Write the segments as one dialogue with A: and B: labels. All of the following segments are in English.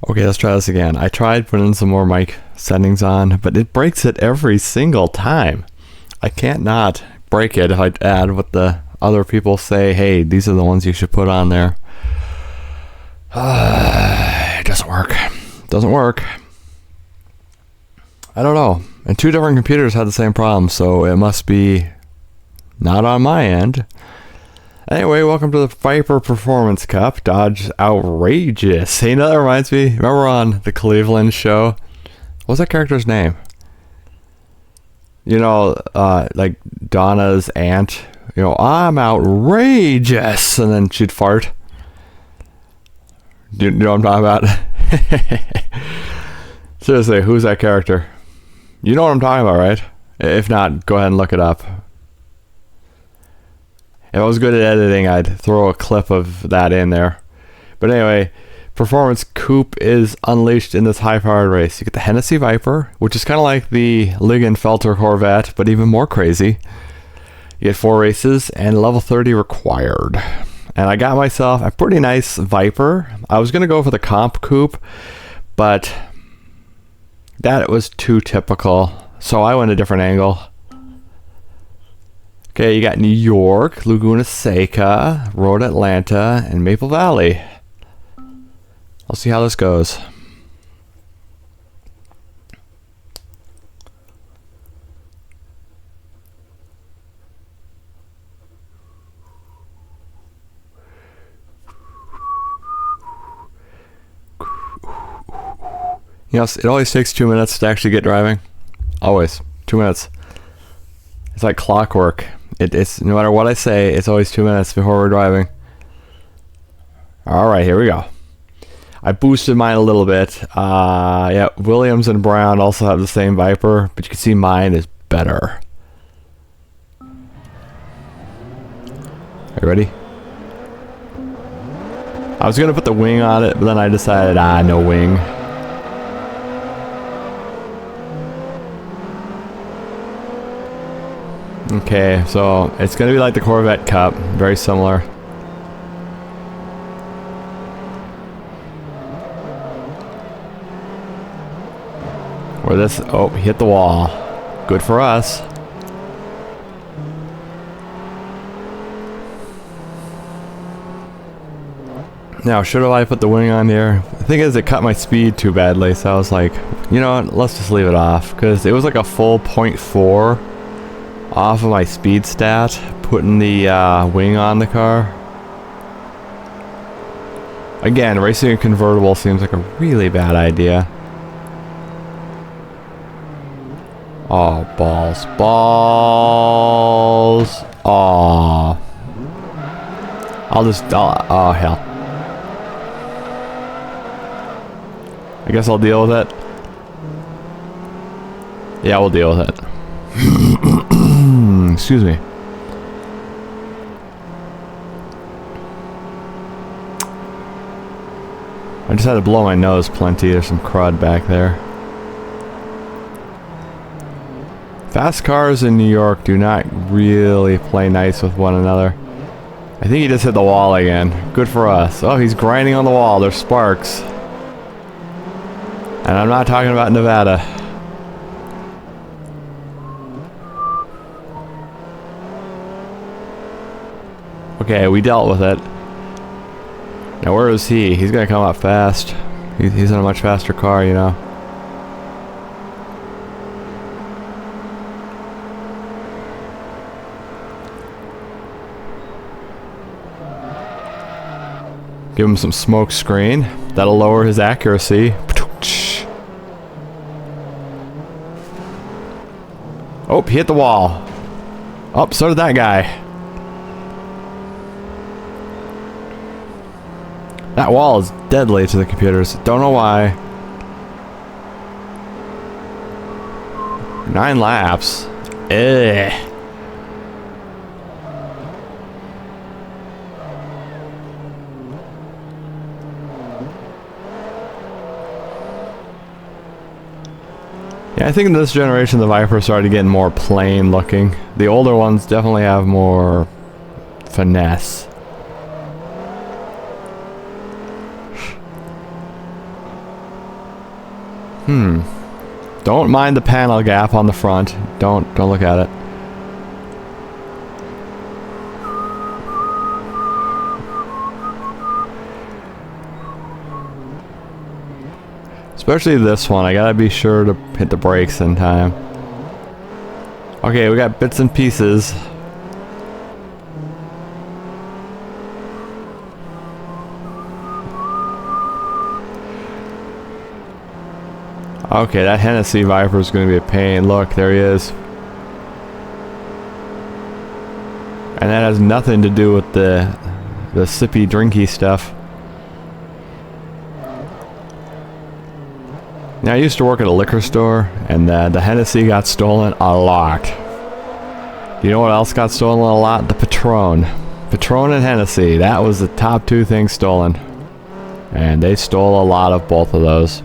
A: Okay, let's try this again. I tried putting some more mic settings on, but it breaks it every single time. I can't not break it if I add what the other people say. Hey, these are the ones you should put on there. It doesn't work. Doesn't work. I don't know. And two different computers had the same problem, so it must be not on my end. Anyway, welcome to the Viper Performance Cup. Dodge outrageous. Hey, you know, that reminds me. Remember on the Cleveland show? What's that character's name? You know, like Donna's aunt. You know, I'm outrageous, and then she'd fart. Do you know what I'm talking about? Seriously, who's that character? You know what I'm talking about, right? If not, go ahead and look it up. If I was good at editing, I'd throw a clip of that in there. But anyway, Performance Coupe is unleashed in this high-powered race. You get the Hennessy Viper, which is kind of like the Ligon-Felter Corvette, but even more crazy. You get 4 races and level 30 required. And I got myself a pretty nice Viper. I was going to go for the Comp Coupe, but that was too typical. So I went a different angle. Okay, you got New York, Laguna Seca, Road Atlanta, and Maple Valley. I'll see how this goes. You know, it always takes 2 minutes to actually get driving. Always. 2 minutes. It's like clockwork. It's no matter what I say, it's always 2 minutes before we're driving. Alright, here we go. I boosted mine a little bit. Yeah, Williams and Brown also have the same Viper, but you can see mine is better. Are you ready? I was going to put the wing on it, but then I decided, no wing. Okay, so it's going to be like the Corvette Cup, very similar. Where this, oh, hit the wall. Good for us. Now, should have I put the wing on here? The thing is, it cut my speed too badly, so I was like, you know what, let's just leave it off. Because it was like a full 0.4 off of my speed stat, putting the wing on the car. Again, racing a convertible seems like a really bad idea. Oh, balls. Balls! Aw. Oh, hell. I guess I'll deal with it. Yeah, we'll deal with it. Excuse me. I just had to blow my nose plenty. There's some crud back there. Fast cars in New York do not really play nice with one another. I think he just hit the wall again. Good for us. Oh, he's grinding on the wall. There's sparks. And I'm not talking about Nevada. Okay, we dealt with it. Now where is he? He's gonna come up fast. He's in a much faster car, you know. Give him some smoke screen. That'll lower his accuracy. Oh, he hit the wall. Oh, so did that guy. That wall is deadly to the computers. Don't know why. 9 laps. Ugh. Yeah, I think in this generation the Viper started getting more plain looking. The older ones definitely have more finesse. Don't mind the panel gap on the front. Don't look at it. Especially this one, I gotta be sure to hit the brakes in time. Okay, we got bits and pieces. Okay, that Hennessy Viper is going to be a pain. Look, there he is. And that has nothing to do with the sippy, drinky stuff. Now, I used to work at a liquor store, and the Hennessy got stolen a lot. You know what else got stolen a lot? The Patron. Patron and Hennessy. That was the top two things stolen. And they stole a lot of both of those.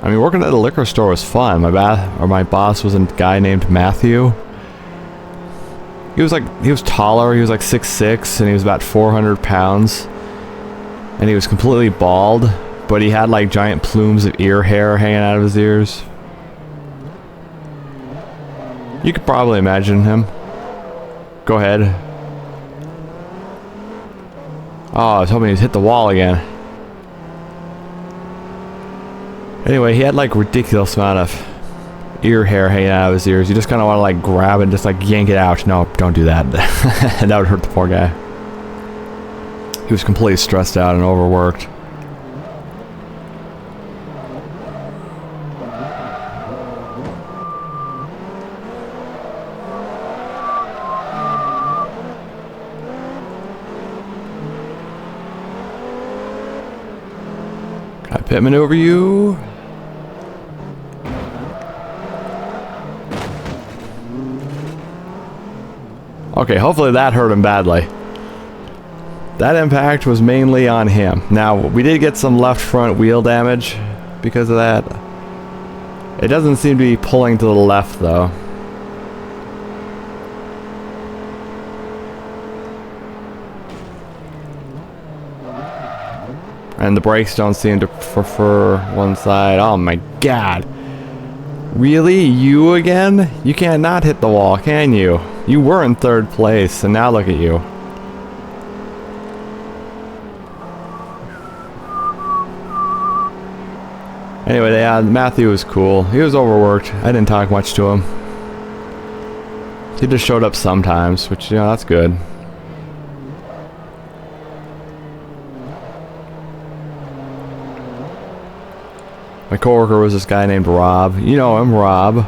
A: I mean, working at a liquor store was fun. My boss was a guy named Matthew. He was taller. He was like 6'6", and he was about 400 pounds. And he was completely bald, but he had like giant plumes of ear hair hanging out of his ears. You could probably imagine him. Go ahead. Oh, I was hoping he'd hit the wall again. Anyway, he had like ridiculous amount of ear hair hanging out of his ears. You just kind of want to like grab it and just like yank it out. No, don't do that. That would hurt the poor guy. He was completely stressed out and overworked. Can I pit maneuver you? Okay, hopefully that hurt him badly. That impact was mainly on him. Now, we did get some left front wheel damage because of that. It doesn't seem to be pulling to the left, though. And the brakes don't seem to prefer one side. Oh my god. Really? You again? You can't not hit the wall, can you? You were in third place, and now look at you. Anyway, yeah, Matthew was cool. He was overworked. I didn't talk much to him. He just showed up sometimes, which, you know, that's good. My coworker was this guy named Rob. You know him, Rob.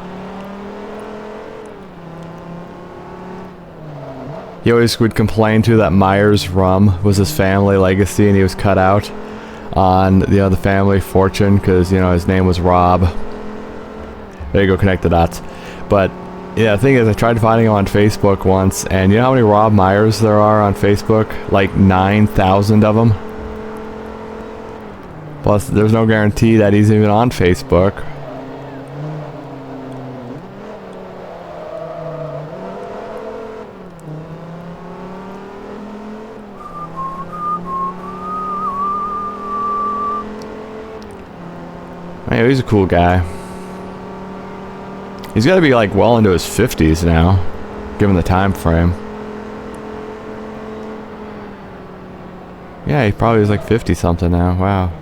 A: He always would complain too that Myers rum was his family legacy, and he was cut out on the family fortune because, you know, his name was Rob. There you go, connect the dots. But yeah, the thing is, I tried finding him on Facebook once, and you know how many Rob Myers there are on Facebook? Like 9,000 of them. Plus, there's no guarantee that he's even on Facebook. Anyway, he's a cool guy. He's got to be like well into his 50s now, given the time frame. Yeah, he probably is like 50 something now. Wow.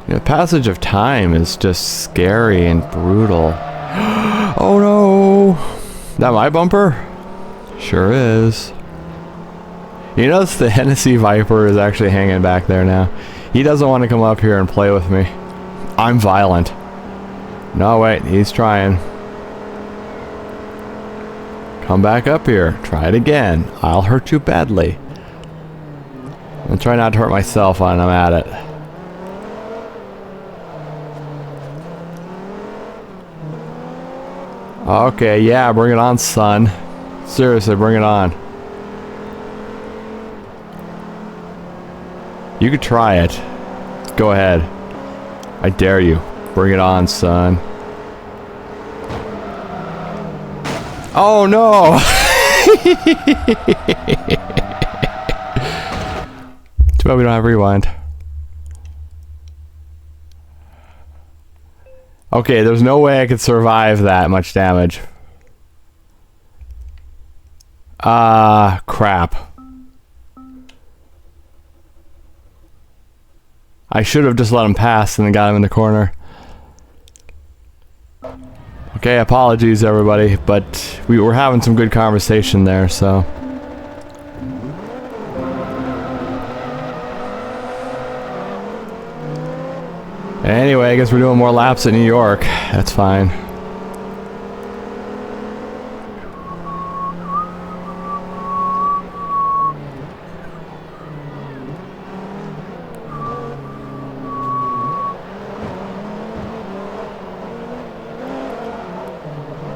A: The passage of time is just scary and brutal. Oh no! That my bumper? Sure is. You notice the Hennessy Viper is actually hanging back there now. He doesn't want to come up here and play with me. I'm violent. No, wait, he's trying. Come back up here. Try it again. I'll hurt you badly. I'll try not to hurt myself when I'm at it. Okay, yeah, bring it on, son. Seriously, bring it on. You could try it. Go ahead. I dare you. Bring it on, son. Oh no! Too bad we don't have rewind. Okay, there's no way I could survive that much damage. Crap. I should have just let him pass and then got him in the corner. Okay, apologies everybody, but we were having some good conversation there, so. Anyway, I guess we're doing more laps at New York. That's fine.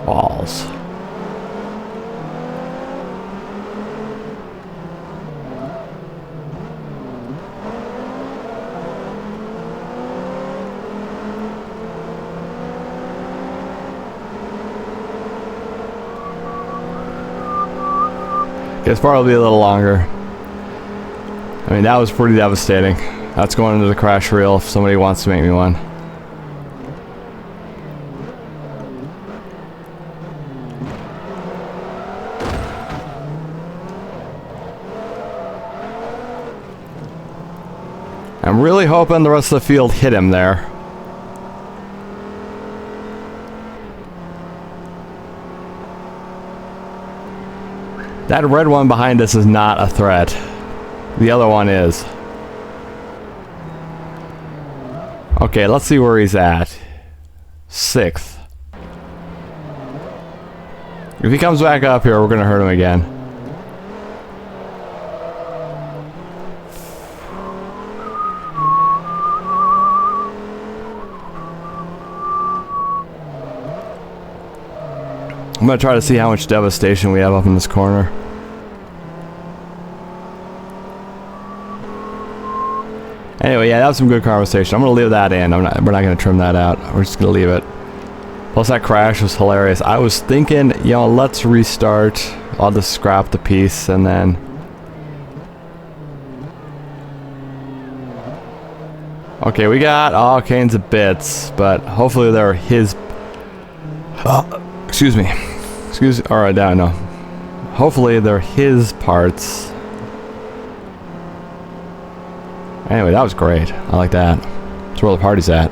A: Balls. Guess part will be a little longer. I mean, that was pretty devastating. That's going into the crash reel if somebody wants to make me one. I'm really hoping the rest of the field hit him there. That red one behind us is not a threat. The other one is. Okay, let's see where he's at. 6th. If he comes back up here, we're gonna hurt him again. I'm gonna try to see how much devastation we have up in this corner. Anyway, yeah, that was some good conversation. I'm gonna leave that in. We're not gonna trim that out. We're just gonna leave it. Plus, that crash was hilarious. I was thinking, you know, let's restart. I'll just scrap the piece and then. Okay, we got all kinds of bits, but hopefully they're his. Excuse me. Alright, no. Hopefully they're his parts. Anyway, that was great. I like that. That's where the party's at.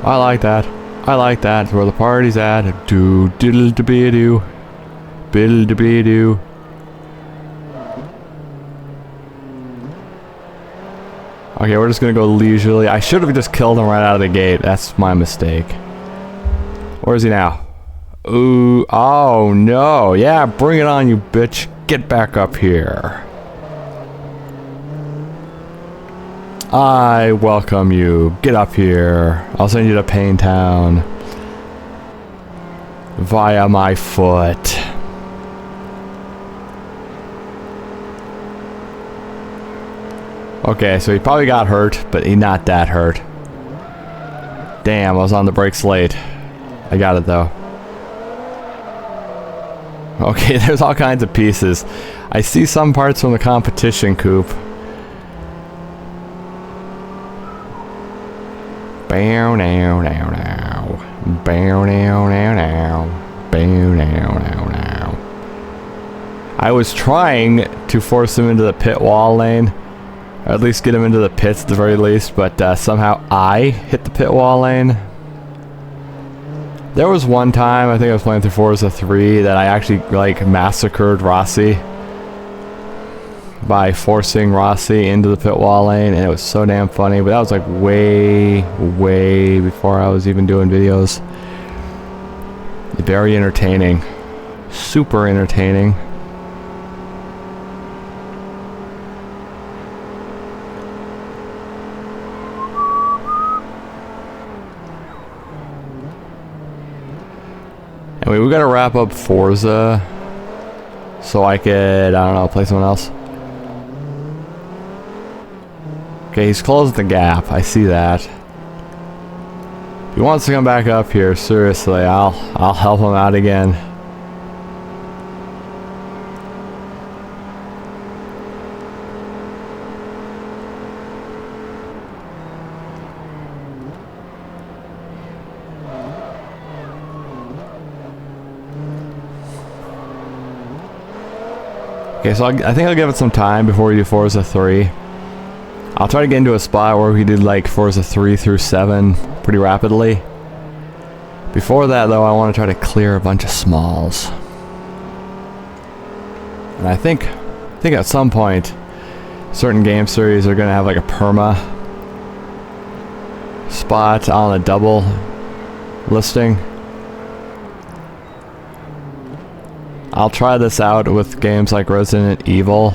A: I like that. That's where the party's at. Do diddle da be do. Biddle da be do. Okay, we're just gonna go leisurely. I should have just killed him right out of the gate. That's my mistake. Where is he now? Ooh, oh no. Yeah, bring it on, you bitch. Get back up here. I welcome you. Get up here. I'll send you to Pain Town. Via my foot. Okay, so he probably got hurt, but he's not that hurt. Damn, I was on the brakes late. I got it though. Okay, there's all kinds of pieces. I see some parts from the competition coupe. Bow now now now. Bow now now now. Bow now now now. I was trying to force him into the pit wall lane. Or at least get him into the pits at the very least, but somehow I hit the pit wall lane. There was one time, I think I was playing through Forza 3, that I actually like massacred Rossi by forcing Rossi into the pit wall lane, and it was so damn funny, but that was like way before I was even doing videos. Very entertaining. Super entertaining. Anyway, we gotta wrap up Forza so I could, I don't know, play someone else. Okay, he's closing the gap. I see that. He wants to come back up here. Seriously, I'll help him out again. Okay, so I think I'll give it some time before we do Forza 3. I'll try to get into a spot where we do like Forza 3 through 7 pretty rapidly. Before that though, I want to try to clear a bunch of smalls. And I think at some point, certain game series are going to have like a perma spot on a double listing. I'll try this out with games like Resident Evil.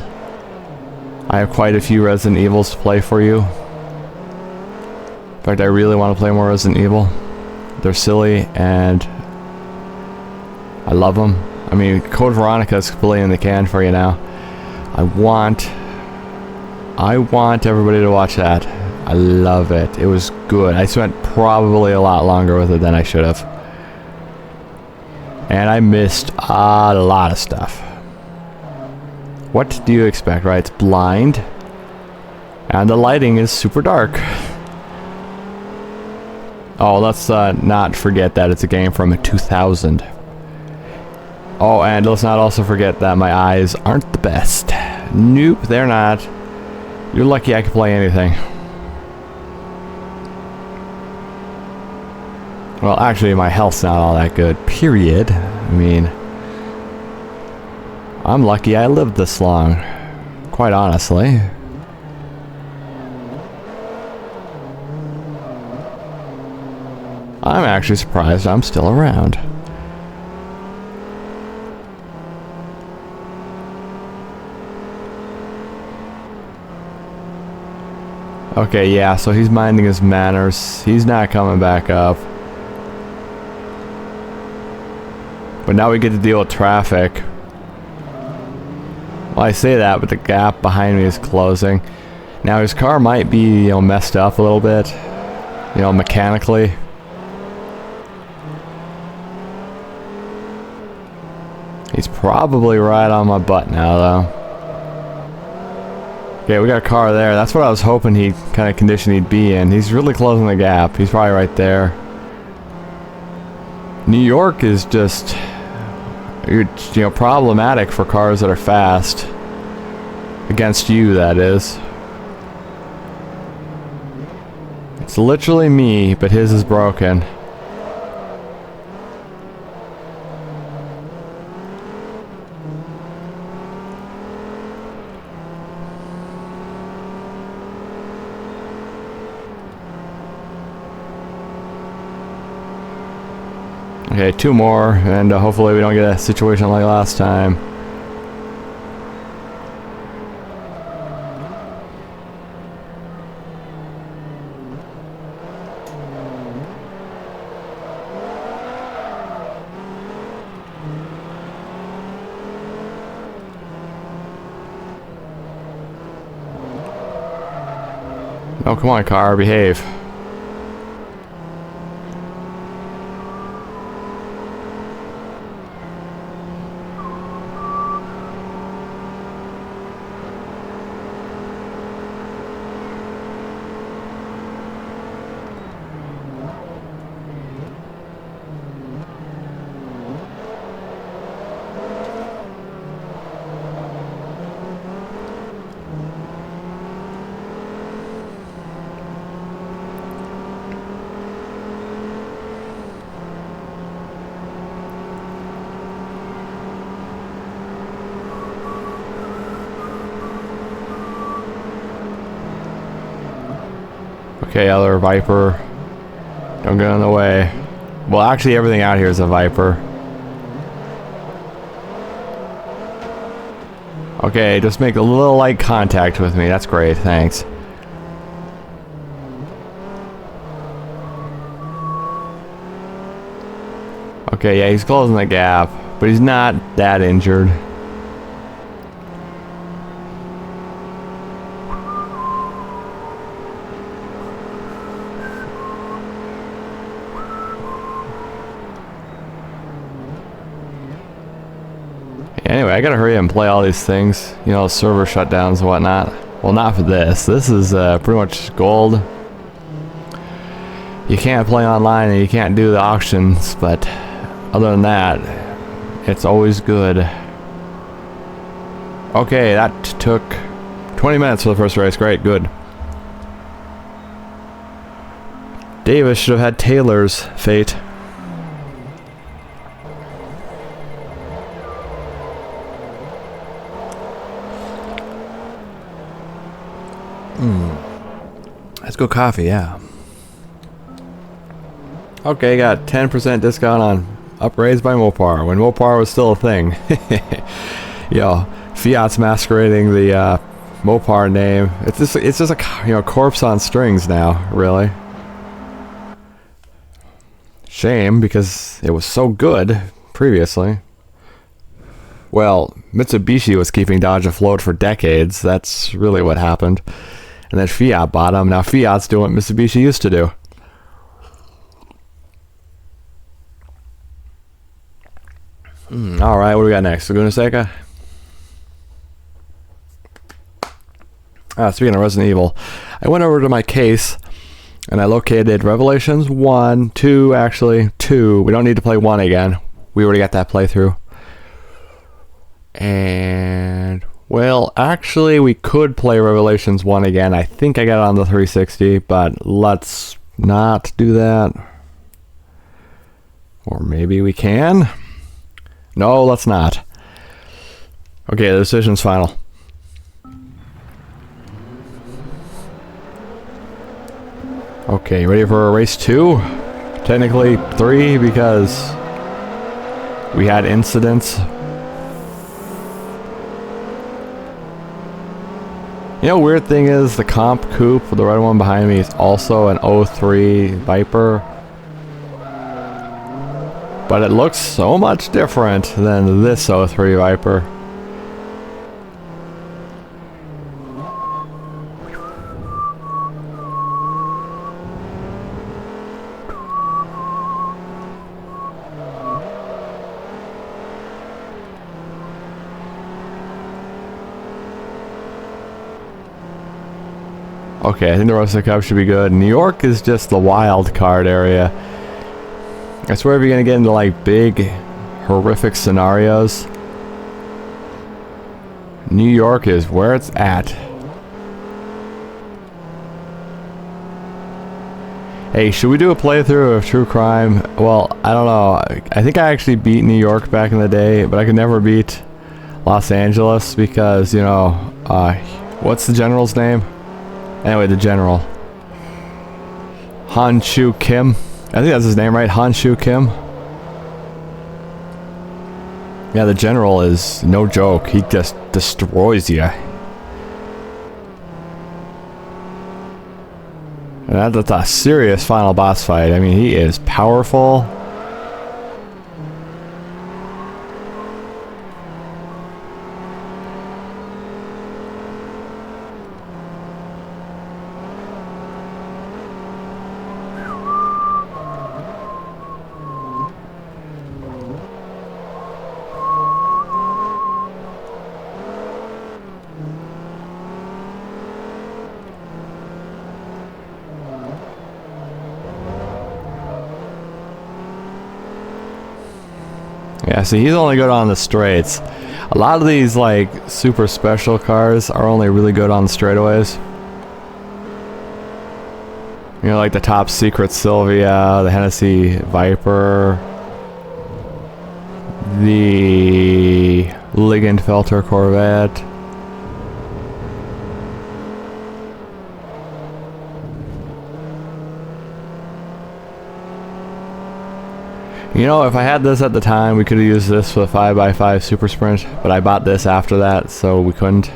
A: I have quite a few Resident Evils to play for you. In fact, I really want to play more Resident Evil. They're silly and I love them. I mean, Code Veronica is completely in the can for you now. I want everybody to watch that. I love it. It was good. I spent probably a lot longer with it than I should have. And I missed a lot of stuff. What do you expect, right? It's blind. And the lighting is super dark. Oh, let's not forget that it's a game from 2000. Oh, and let's not also forget that my eyes aren't the best. Nope, they're not. You're lucky I can play anything. Well, actually, my health's not all that good, period. I mean, I'm lucky I lived this long, quite honestly. I'm actually surprised I'm still around. Okay, yeah, so he's minding his manners. He's not coming back up. But now we get to deal with traffic. Well, I say that, but the gap behind me is closing. Now his car might be, messed up a little bit, mechanically. He's probably right on my butt now, though. Okay, we got a car there. That's what I was hoping kind of condition he'd be in. He's really closing the gap. He's probably right there. New York is just, problematic for cars that are fast. Against you, that is. It's literally me, but his is broken. Okay, 2 more, and hopefully we don't get a situation like last time. Oh, come on, car, behave. Okay, other Viper. Don't get in the way. Well, actually, everything out here is a Viper. Okay, just make a little light contact with me. That's great, thanks. Okay, yeah, he's closing the gap, but he's not that injured. Anyway, I gotta hurry up and play all these things. You know, server shutdowns and whatnot. Well, not for this. This is pretty much gold. You can't play online and you can't do the auctions, but other than that, it's always good. Okay, that took 20 minutes for the first race. Great, good. Davis should have had Taylor's fate. Let's go coffee, yeah. Okay, got 10% discount on upgrades by Mopar when Mopar was still a thing. Yo, Fiat's masquerading the Mopar name. It's just a corpse on strings now, really. Shame because it was so good previously. Well, Mitsubishi was keeping Dodge afloat for decades. That's really what happened. And then Fiat bought them. Now Fiat's doing what Mitsubishi used to do. Alright, what do we got next? Laguna Seca? Speaking of Resident Evil, I went over to my case and I located Revelations 1, 2, actually 2. We don't need to play 1 again. We already got that playthrough. And, well, actually we could play Revelations 1 again. I think I got it on the 360, but let's not do that. Or maybe we can? No, let's not. Okay, the decision's final. Okay, ready for race 2? Technically 3 because we had incidents. You know, weird thing is the comp coupe, the red one behind me, is also an 03 Viper. But it looks so much different than this 03 Viper. Okay, I think the rest of the Cup should be good. New York is just the wild card area. I swear if you're gonna get into like big, horrific scenarios, New York is where it's at. Hey, should we do a playthrough of True Crime? Well, I don't know. I think I actually beat New York back in the day, but I could never beat Los Angeles because, you know, what's the general's name? Anyway, the general. Han Chu Kim. I think that's his name, right? Han Chu Kim. Yeah, the general is no joke. He just destroys you. And that's a serious final boss fight. I mean, he is powerful. Yeah, see, he's only good on the straights. A lot of these, like, super special cars are only really good on the straightaways. You know, like the Top Secret Sylvia, the Hennessy Viper, the Ligenfelter Corvette. You know, if I had this at the time, we could have used this for the 5x5 Super Sprint, but I bought this after that, so we couldn't.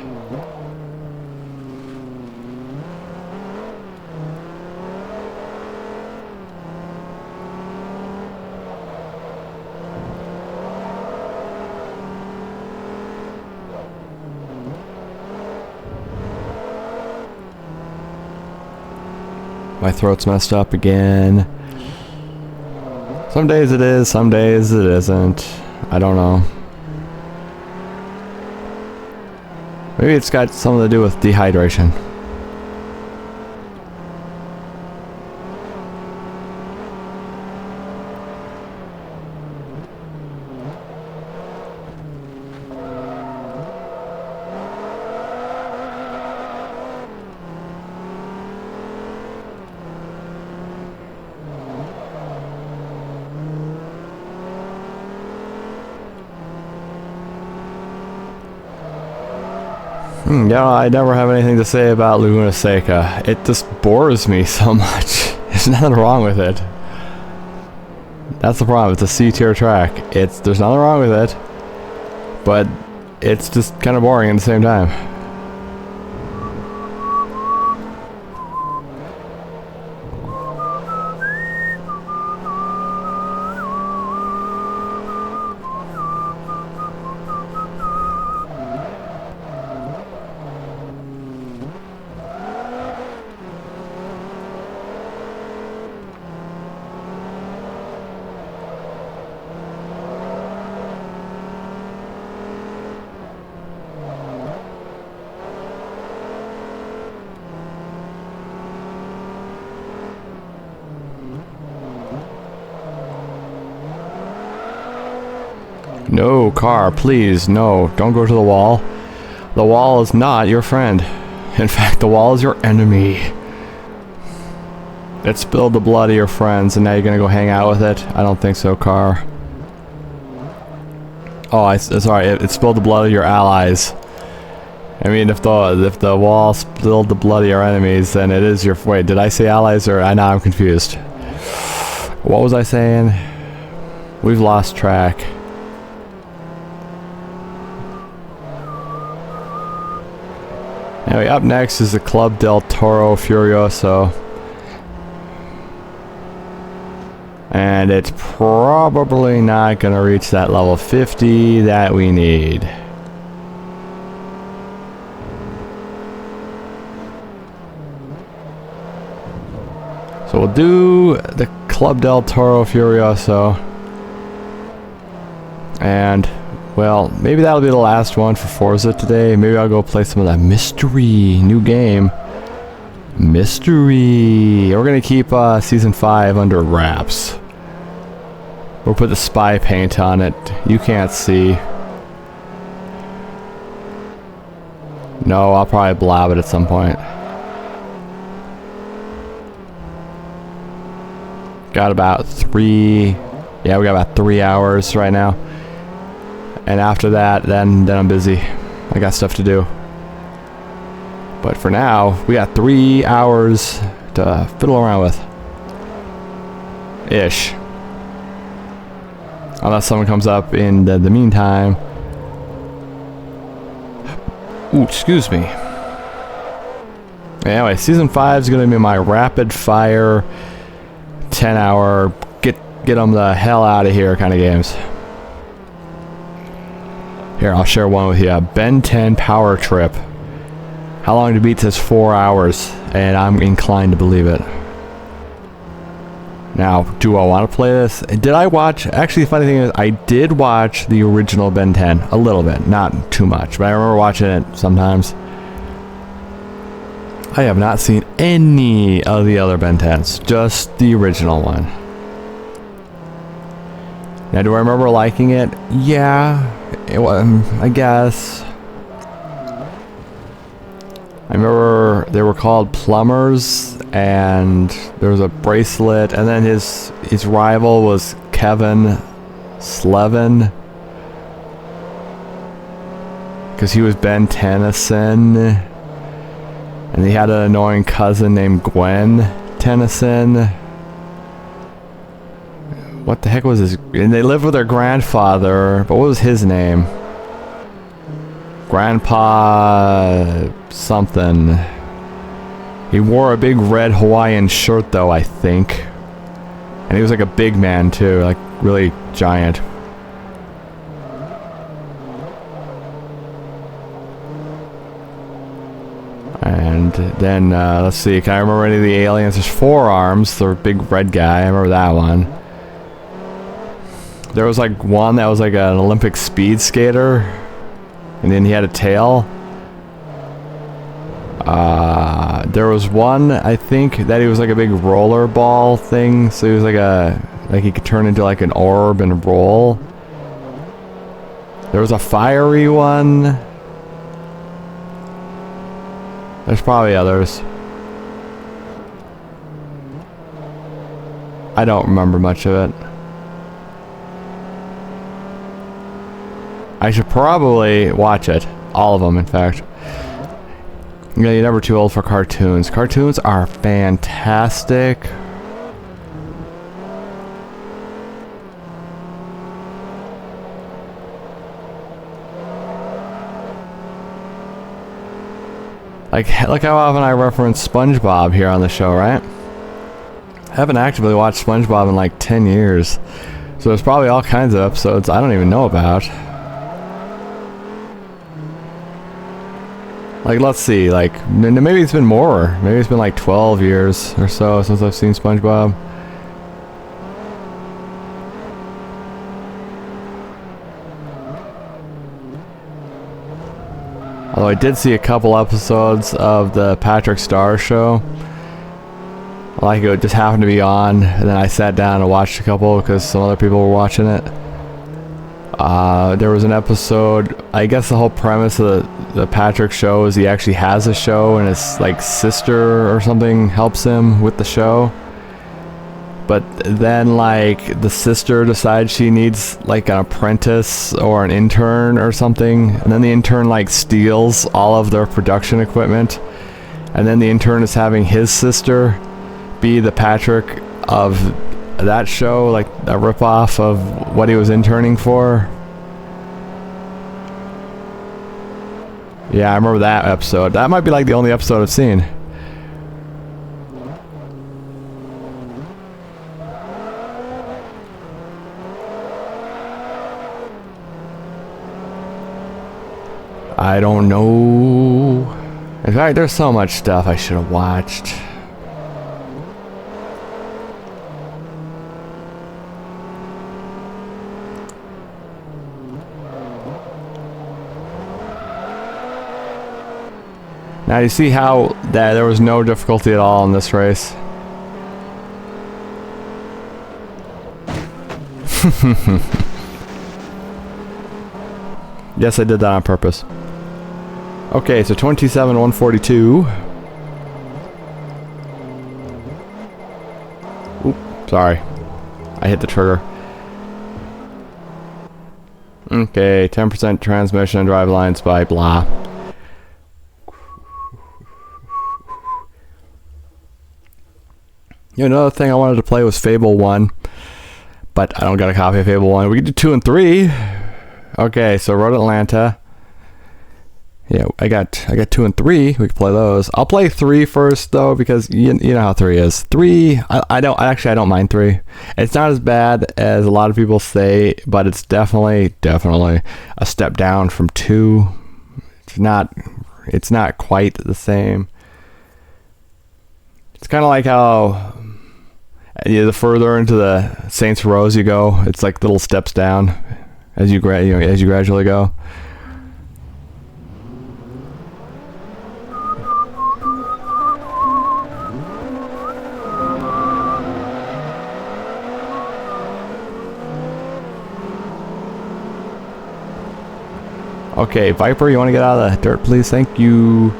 A: My throat's messed up again. Some days it is, some days it isn't. I don't know. Maybe it's got something to do with dehydration. Yeah, I never have anything to say about Laguna Seca. It just bores me so much. There's nothing wrong with it. That's the problem. It's a C-tier track. There's nothing wrong with it, but it's just kind of boring at the same time. No, car, please, no, don't go to the wall. The wall is not your friend. In fact, the wall is your enemy. It spilled the blood of your friends, and now you're gonna go hang out with it? I don't think so, car. Oh, sorry, it spilled the blood of your allies. I mean, if the wall spilled the blood of your enemies, then it is your... Wait, did I say allies, or... Now I'm confused. What was I saying? We've lost track. Anyway, up next is the Club del Toro Furioso. And it's probably not going to reach that level 50 that we need. So we'll do the Club del Toro Furioso. And... well, maybe that'll be the last one for Forza today. Maybe I'll go play some of that Mystery new game. Mystery. We're gonna keep Season 5 under wraps. We'll put the spy paint on it. You can't see. No, I'll probably blob it at some point. Got about 3... yeah, we got about 3 hours right now. And after that, then I'm busy. I got stuff to do. But for now, we got 3 hours to fiddle around with. Ish. Unless someone comes up in the meantime. Ooh, excuse me. Anyway, Season 5 is going to be my rapid fire 10-hour get them the hell out of here kind of games. Here, I'll share one with you. Ben 10 Power Trip. How long to beat this? 4 hours, and I'm inclined to believe it. Now, do I want to play this? Did I watch... actually, the funny thing is, I did watch the original Ben 10 a little bit, not too much, but I remember watching it sometimes. I have not seen any of the other Ben 10s, just the original one. Now, do I remember liking it? Yeah, I guess. I remember they were called plumbers, and there was a bracelet, and then his rival was Kevin Slevin, because he was Ben Tennyson, and he had an annoying cousin named Gwen Tennyson. What the heck was his... and they lived with their grandfather, but what was his name? Grandpa... something. He wore a big red Hawaiian shirt, though, I think. And he was like a big man, too. Like, really giant. And then, let's see. Can I remember any of the aliens? There's Four Arms, the big red guy. I remember that one. There was like one that was like an Olympic speed skater, and then he had a tail. There was one, I think, that he was like a big roller ball thing. So he was like he could turn into like an orb and roll. There was a fiery one. There's probably others. I don't remember much of it. I should probably watch it. All of them, in fact. Yeah, you're never too old for cartoons. Cartoons are fantastic. Like, look how often I reference SpongeBob here on the show, right? I haven't actively watched SpongeBob in like 10 years. So there's probably all kinds of episodes I don't even know about. Like, let's see, like, maybe it's been more. Maybe it's been like 12 years or so since I've seen SpongeBob. Although I did see a couple episodes of the Patrick Star show. Like, it just happened to be on, and then I sat down and watched a couple because some other people were watching it. There was an episode, I guess the whole premise of the Patrick show is he actually has a show and his like sister or something helps him with the show. But then like the sister decides she needs like an apprentice or an intern or something, and then the intern like steals all of their production equipment, and then the intern is having his sister be the Patrick of that show, like a ripoff of what he was interning for. Yeah, I remember that episode. That might be like the only episode I've seen. I don't know. In fact, there's so much stuff I should have watched. Now you see how that there was no difficulty at all in this race. Yes, I did that on purpose. Okay, so 27,142. Oop, sorry. I hit the trigger. Okay, 10% transmission and drive lines by blah. You know, another thing I wanted to play was Fable 1, but I don't got a copy of Fable 1. We can do 2 and 3. Okay, so Road Atlanta. Yeah, I got 2 and 3. We can play those. I'll play 3 first though, because you know how 3 is. 3, I don't mind 3. It's not as bad as a lot of people say, but it's definitely a step down from 2. It's not quite the same. It's kind of like how the further into the Saints Rows you go, it's like little steps down as you gradually go. Okay, Viper, you want to get out of the dirt, please? Thank you.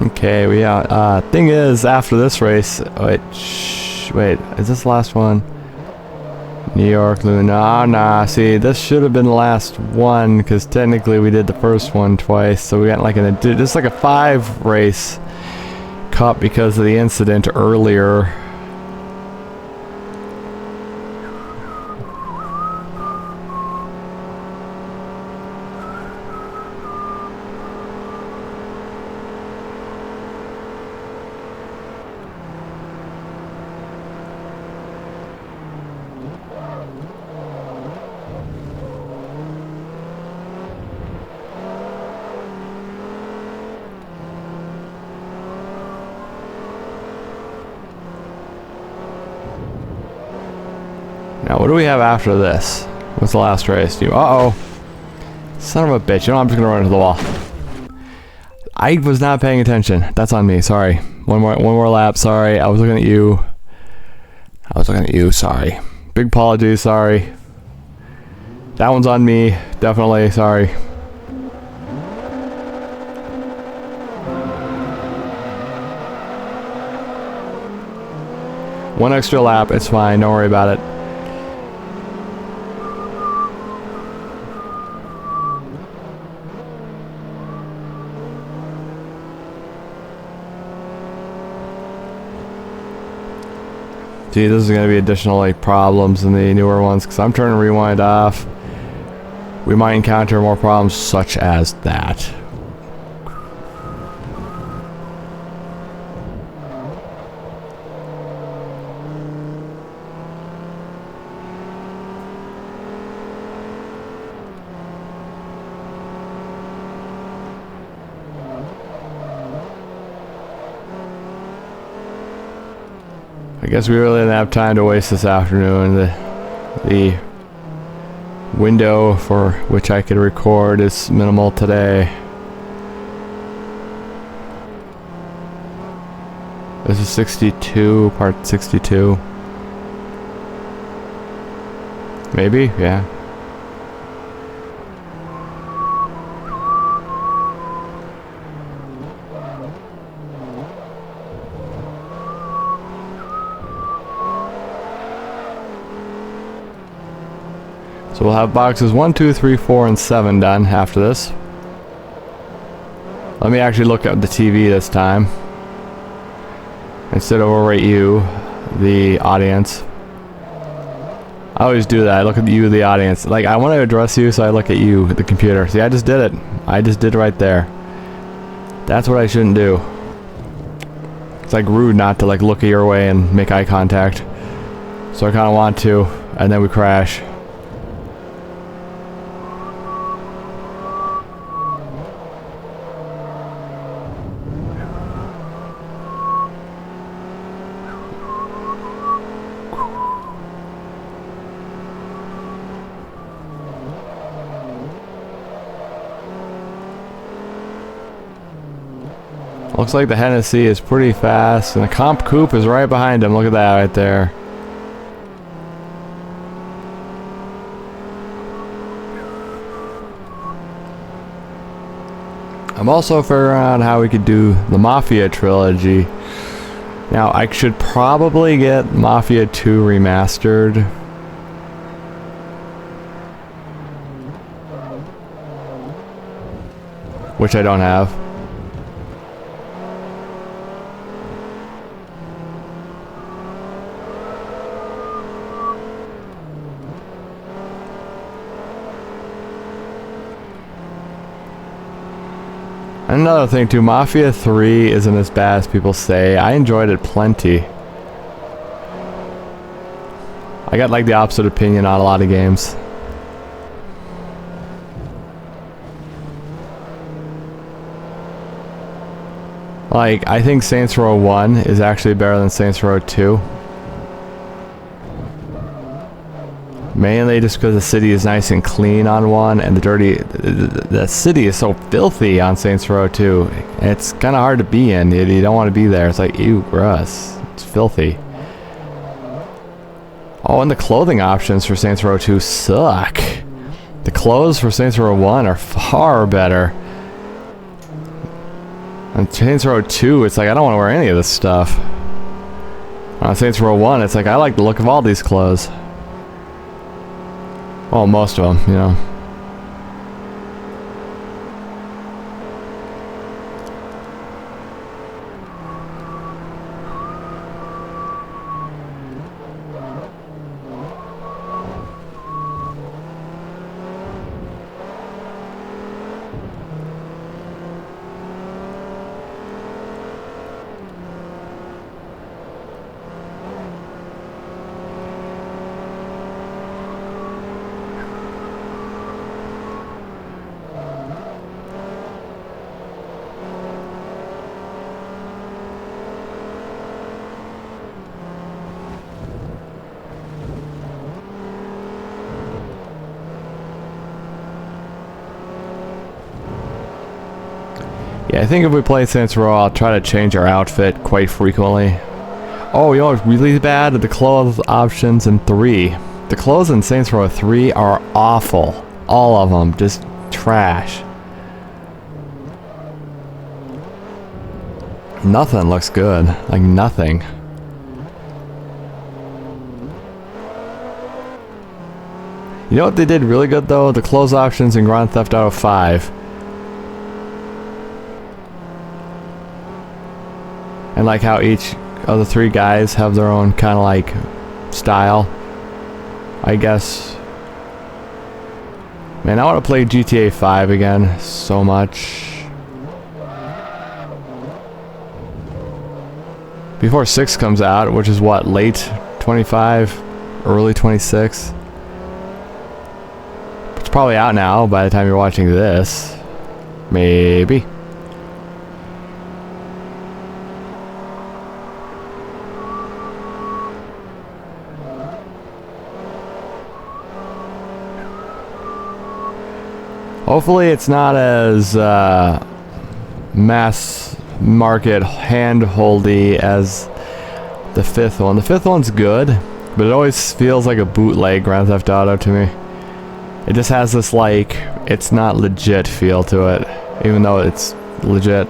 A: Okay, we out. Thing is, after this race, wait, is this the last one? New York, Luna. Nah. See, this should have been the last one because technically we did the first one twice. So we got like this is like a 5 race cup because of the incident earlier. what do we have after this? What's the last race? Uh-oh. Son of a bitch. You know, I'm just gonna run into the wall. I was not paying attention. That's on me. Sorry. One more lap. Sorry. I was looking at you. Sorry. Big apologies. Sorry. That one's on me. Definitely. Sorry. One extra lap. It's fine. Don't worry about it. Gee, this is going to be additional like problems in the newer ones because I'm turning rewind off. We might encounter more problems such as that. I guess we really didn't have time to waste this afternoon. The window for which I could record is minimal today. This is 62, part 62. Maybe, yeah. So we'll have boxes 1, 2, 3, 4, and 7 done after this. Let me actually look at the TV this time instead of over at you, the audience. I always do that. I look at you, the audience. Like, I want to address you, so I look at you, the computer. See, I just did it. I just did it right there. That's what I shouldn't do. It's like rude not to like look at your way and make eye contact. So I kind of want to, and then we crash. Looks like the Hennessy is pretty fast, and the Comp Coupe is right behind him. Look at that right there. I'm also figuring out how we could do the Mafia trilogy. Now, I should probably get Mafia 2 remastered. Which I don't have. Another thing too, Mafia 3 isn't as bad as people say. I enjoyed it plenty. I got like the opposite opinion on a lot of games. Like, I think Saints Row 1 is actually better than Saints Row 2. Mainly just because the city is nice and clean on 1, and the city is so filthy on Saints Row 2. It's kind of hard to be in. You don't want to be there. It's like, ew, gross. It's filthy. Oh, and the clothing options for Saints Row 2 suck. The clothes for Saints Row 1 are far better. On Saints Row 2, it's like, I don't want to wear any of this stuff. On Saints Row 1, it's like, I like the look of all these clothes. Well, most of them, you know. Yeah, I think if we play Saints Row, I'll try to change our outfit quite frequently. Oh, you know what's really bad? The clothes options in 3. The clothes in Saints Row 3 are awful. All of them, just trash. Nothing looks good. Like nothing. You know what they did really good though? The clothes options in Grand Theft Auto 5. And like how each of the 3 guys have their own kind of like style, I guess. Man, I want to play GTA 5 again so much. Before 6 comes out, which is what, late 25, early 26? It's probably out now by the time you're watching this. Maybe. Hopefully it's not as mass market hand-holdy as the 5th one. The 5th one's good, but it always feels like a bootleg Grand Theft Auto to me. It just has this like, it's not legit feel to it, even though it's legit.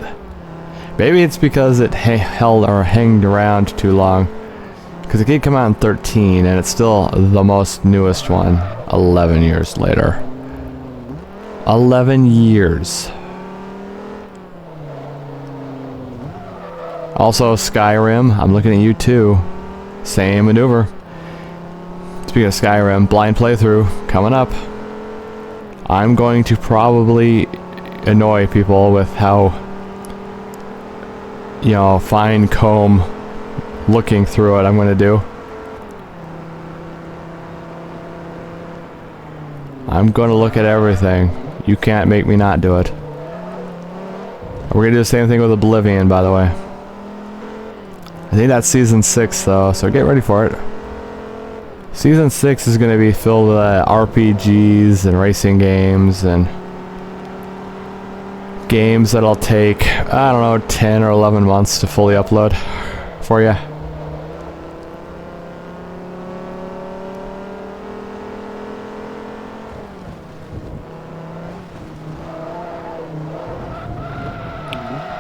A: Maybe it's because it held or hanged around too long. Because it did come out in 13, and it's still the most newest one 11 years later. 11 years. Also, Skyrim, I'm looking at you too. Same maneuver. Speaking of Skyrim, blind playthrough coming up. I'm going to probably annoy people with how, you know, fine comb looking through it I'm going to do. I'm going to look at everything. You can't make me not do it. We're going to do the same thing with Oblivion, by the way. I think that's Season 6, though, so get ready for it. Season 6 is going to be filled with RPGs and racing games and games that'll take, I don't know, 10 or 11 months to fully upload for you.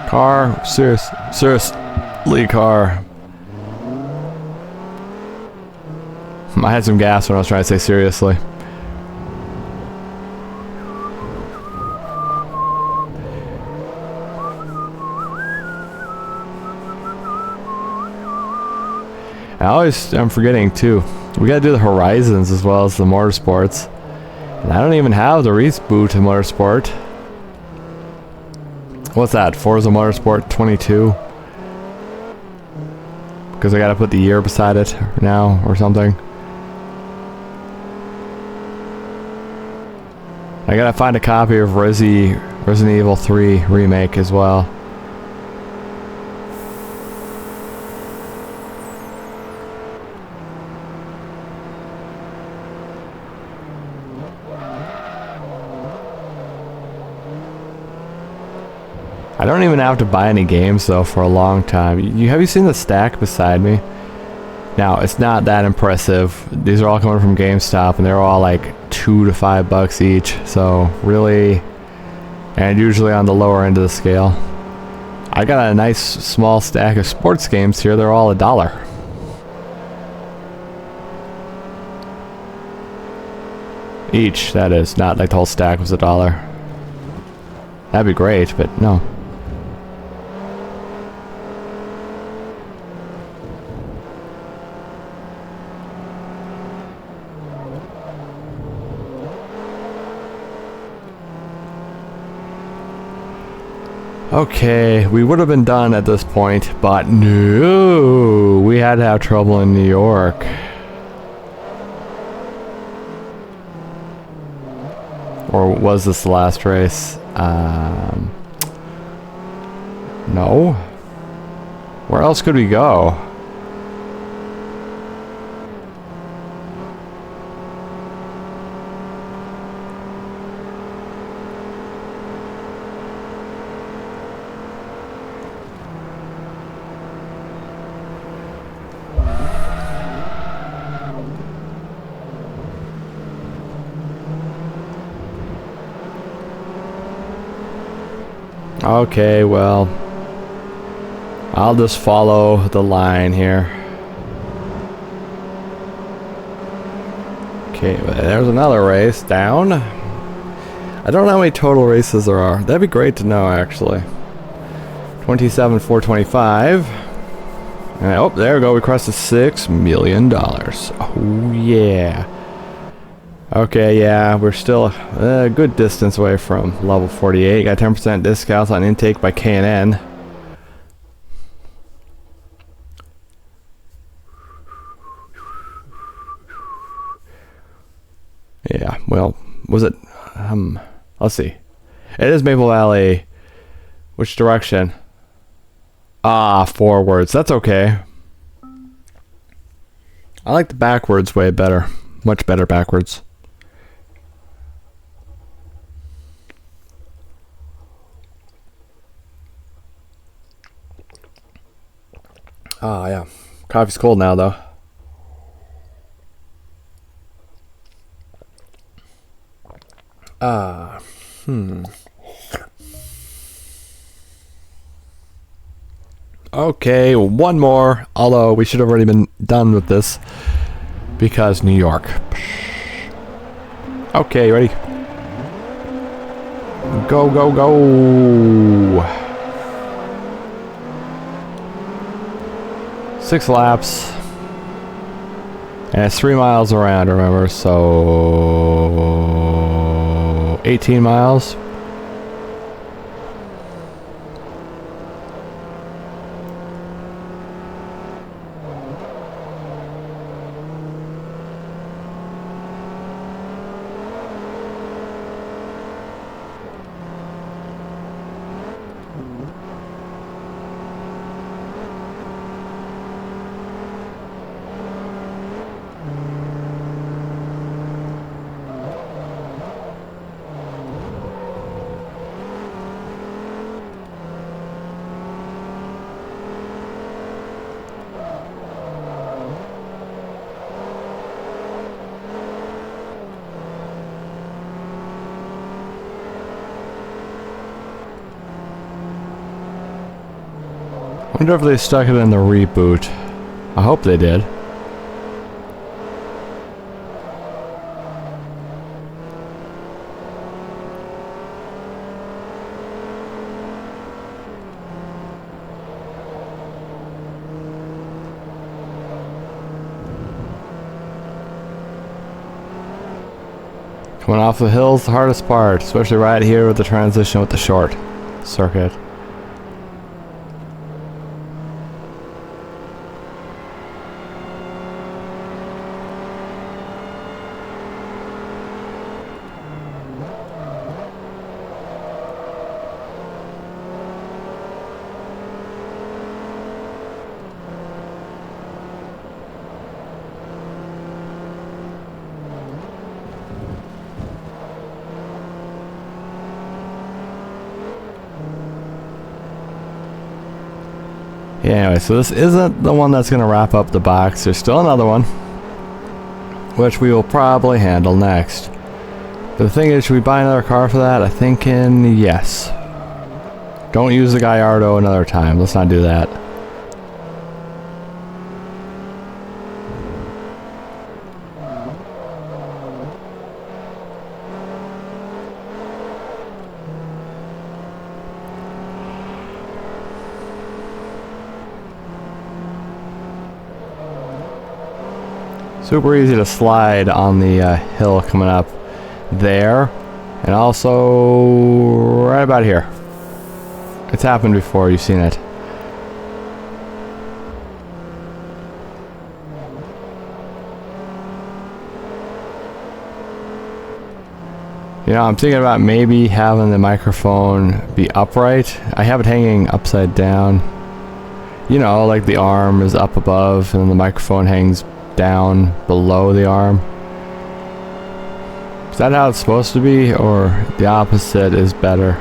A: Car, seriously, car. I had some gas when I was trying to say seriously. I'm forgetting too. We gotta do the Horizons as well as the Motorsports. And I don't even have the reboot of Motorsport. What's that? Forza Motorsport 22? Because I gotta put the year beside it now or something. I gotta find a copy of Resident Evil 3 Remake as well. I don't even have to buy any games though for a long time. Have you seen the stack beside me? Now, it's not that impressive. These are all coming from GameStop and they're all like $2 to $5 each. So really, and usually on the lower end of the scale. I got a nice small stack of sports games here. They're all $1. Each, that is. Not like the whole stack was $1. That'd be great, but no. Okay, we would have been done at this point, but no, we had to have trouble in New York. Or was this the last race? No. Where else could we go? Okay, well, I'll just follow the line here. Okay, there's another race down. I don't know how many total races there are. That'd be great to know, actually. 27,425. And, oh, there we go. We crossed the $6 million. Oh, yeah. Okay, yeah, we're still a good distance away from level 48. Got 10% discounts on intake by K&N. Yeah, well, was it... let's see. It is Maple Valley. Which direction? Ah, forwards. That's okay. I like the backwards way better. Much better backwards. Ah, yeah. Coffee's cold now, though. Okay, one more. Although we should have already been done with this because New York. Okay, you ready? Go, go, go. 6 laps. And it's 3 miles around, remember, so 18 miles. I wonder if they stuck it in the reboot. I hope they did. Coming off the hill's the hardest part, especially right here with the transition with the short circuit. Yeah, anyway, so this isn't the one that's going to wrap up the box. There's still another one, which we will probably handle next. But the thing is, should we buy another car for that? I'm thinking yes. Don't use the Gallardo another time. Let's not do that. Super easy to slide on the hill coming up there, and also right about here. It's happened before, you've seen it. You know, I'm thinking about maybe having the microphone be upright. I have it hanging upside down. You know, like the arm is up above and the microphone hangs down below the arm. Is that how it's supposed to be, or the opposite is better?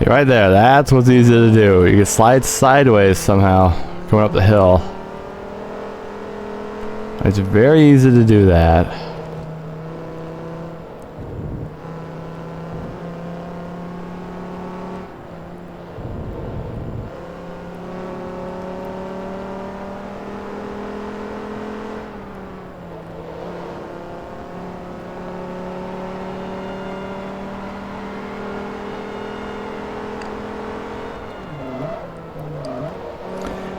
A: Right there, that's what's easy to do. You can slide sideways somehow, coming up the hill. It's very easy to do that.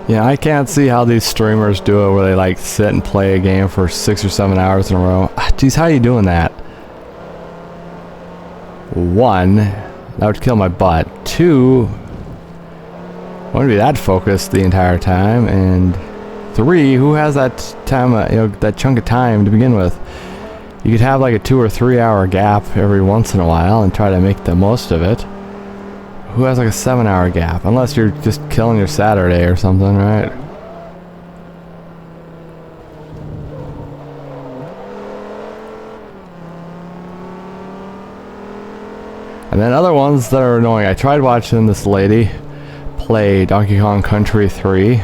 A: Yeah, I can't see how these streamers do it where they like sit and play a game for 6 or 7 hours in a row. Geez, how are you doing that? 1, that would kill my butt. 2, I wouldn't be that focused the entire time. And 3, who has that time, that chunk of time to begin with? You could have like a 2 or 3 hour gap every once in a while and try to make the most of it. Who has like a 7-hour gap? Unless you're just killing your Saturday or something, right? And then other ones that are annoying. I tried watching this lady play Donkey Kong Country 3,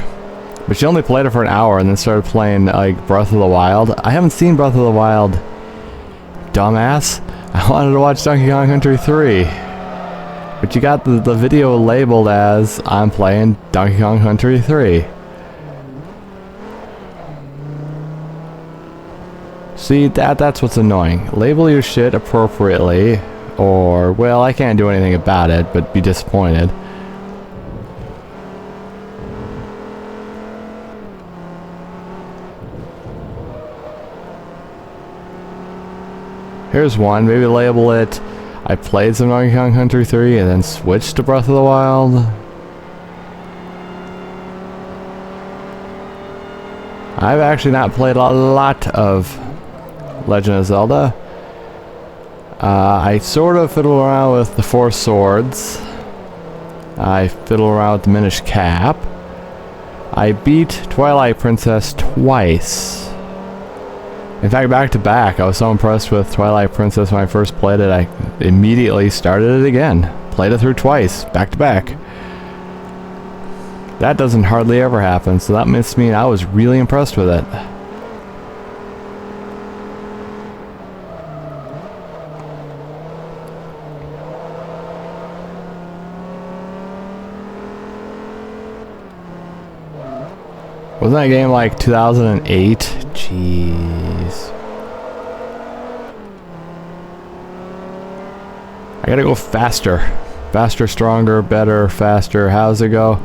A: but she only played it for an hour and then started playing like Breath of the Wild. I haven't seen Breath of the Wild, dumbass. I wanted to watch Donkey Kong Country 3. But you got the video labeled as I'm playing Donkey Kong Country 3. See, that's what's annoying. Label your shit appropriately, or, well, I can't do anything about it, but be disappointed. Here's one, maybe label it I played some Donkey Kong Country 3 and then switched to Breath of the Wild. I've actually not played a lot of Legend of Zelda. I sort of fiddle around with the 4 Swords. I fiddle around with the Minish Cap. I beat Twilight Princess twice. In fact, back to back, I was so impressed with Twilight Princess when I first played it, I immediately started it again. Played it through twice, back to back. That doesn't hardly ever happen, so that must mean I was really impressed with it. Wasn't that game like 2008? Jeez. I gotta go faster. Faster, stronger, better, faster. How's it go?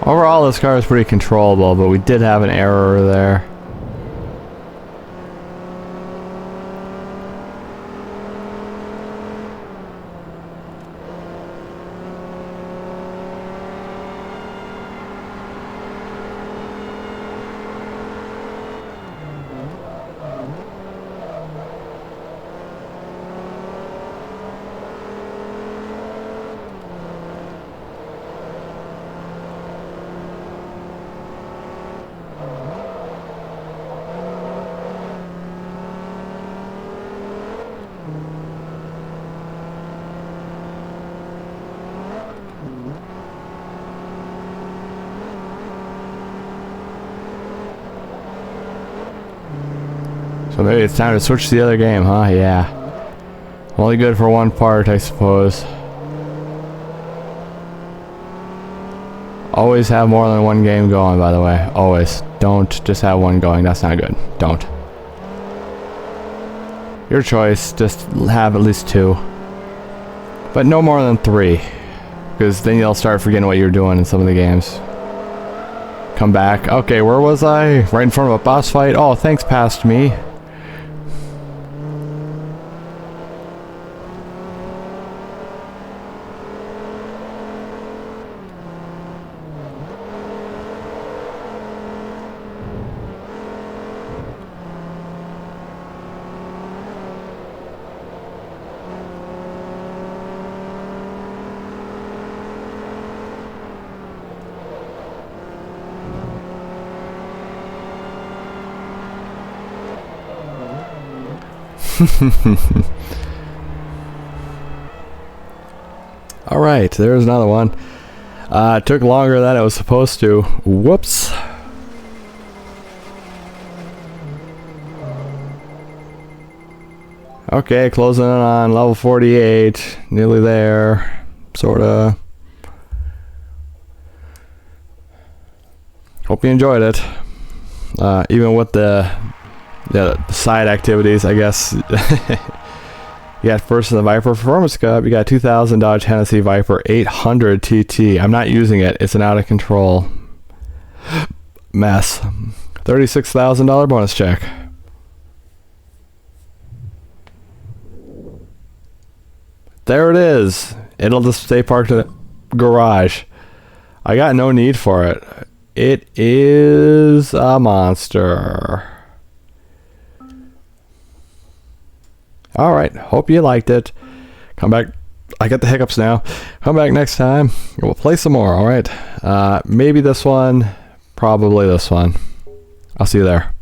A: Overall, this car is pretty controllable, but we did have an error there. So maybe it's time to switch to the other game, huh? Yeah. Only good for one part, I suppose. Always have more than one game going, by the way. Always. Don't just have one going. That's not good. Don't. Your choice. Just have at least 2. But no more than 3. Because then you'll start forgetting what you're doing in some of the games. Come back. Okay, where was I? Right in front of a boss fight? Oh, thanks, past me. Alright, there's another one. It took longer than it was supposed to. Whoops. Okay, closing in on level 48. Nearly there. Sorta. Hope you enjoyed it. Even with the side activities, I guess. You got first in the Viper Performance Cup. You got 2000 Dodge Hennessy Viper 800 TT. I'm not using it. It's an out of control mess. $36,000 bonus check. There it is. It'll just stay parked in the garage. I got no need for it. It is a monster. Alright, hope you liked it. Come back. I get the hiccups now. Come back next time. We'll play some more, alright? Maybe this one. Probably this one. I'll see you there.